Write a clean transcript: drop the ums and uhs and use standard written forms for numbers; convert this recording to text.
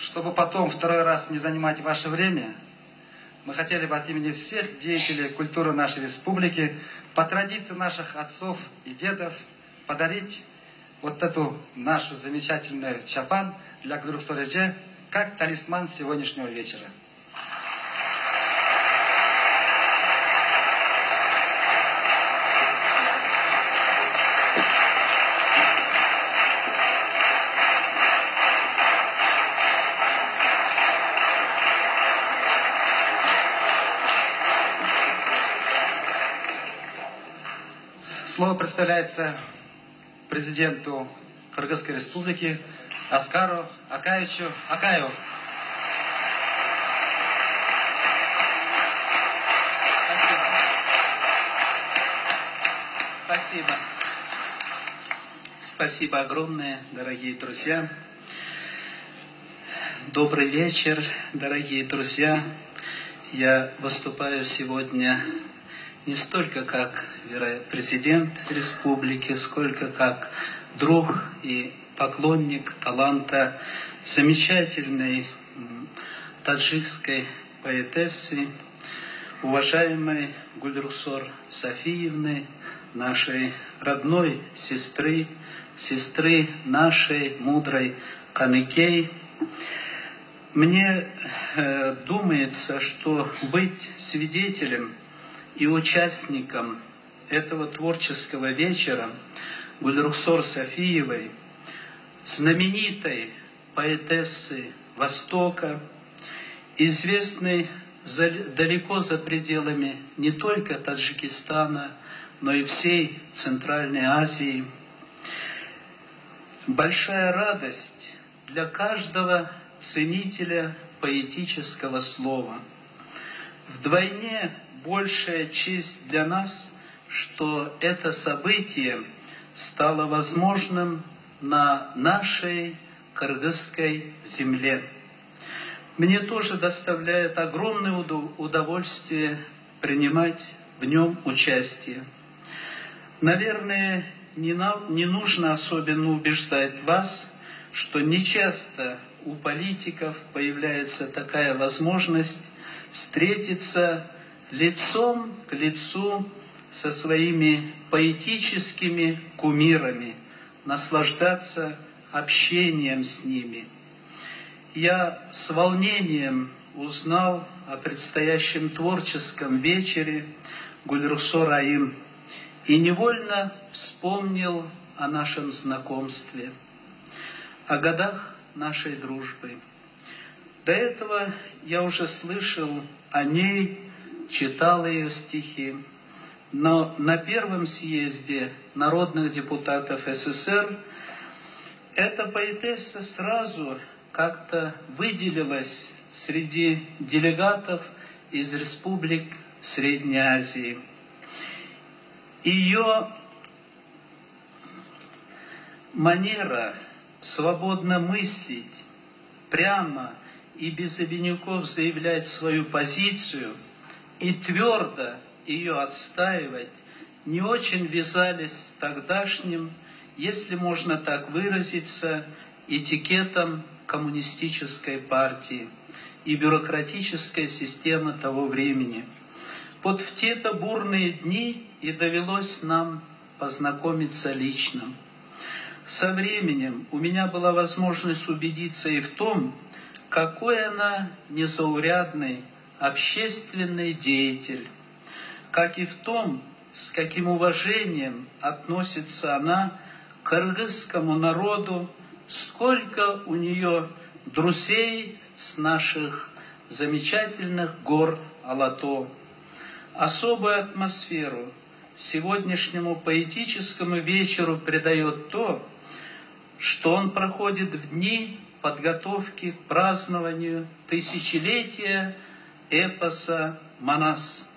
чтобы потом второй раз не занимать ваше время, мы хотели бы от имени всех деятелей культуры нашей республики по традиции наших отцов и дедов подарить вот эту нашу замечательную чапан для Гульрухсор-эже как талисман сегодняшнего вечера. Слово представляется президенту Кыргызской республики Аскару Акаевичу Акаеву. Спасибо. Спасибо огромное, дорогие друзья. Добрый вечер, дорогие друзья. Я выступаю сегодня не столько как президент республики, сколько как друг и поклонник таланта замечательной таджикской поэтессы, уважаемой Гульрухсор Софиевны, нашей родной сестры, сестры нашей мудрой Каныкей. Мне думается, что быть свидетелем и участником этого творческого вечера Гульрухсор Софиевой, знаменитой поэтессы Востока, известной далеко за пределами не только Таджикистана, но и всей Центральной Азии. Большая радость для каждого ценителя поэтического слова. Вдвойне большая честь для нас, что это событие стало возможным на нашей кыргызской земле. Мне тоже доставляет огромное удовольствие принимать в нем участие. Наверное, не нужно особенно убеждать вас, что нечасто у политиков появляется такая возможность встретиться лицом к лицу со своими поэтическими кумирами, наслаждаться общением с ними. Я с волнением узнал о предстоящем творческом вечере Гульрухсор Айым и невольно вспомнил о нашем знакомстве, о годах нашей дружбы. До этого я уже слышал о ней, читал ее стихи, но на первом съезде народных депутатов СССР эта поэтесса сразу как-то выделилась среди делегатов из республик Средней Азии. Ее манера свободно мыслить, прямо и без обиняков заявлять свою позицию и твердо ее отстаивать не очень вязались с тогдашним, если можно так выразиться, этикетом коммунистической партии и бюрократической системы того времени. Вот в те-то бурные дни и довелось нам познакомиться лично. Со временем у меня была возможность убедиться и в том, какой она незаурядный общественный деятель, как и в том, с каким уважением относится она к кыргызскому народу, сколько у нее друзей с наших замечательных гор Алато. Особую атмосферу сегодняшнему поэтическому вечеру придает то, что он проходит в дни подготовки к празднованию тысячелетия эпоса Манас.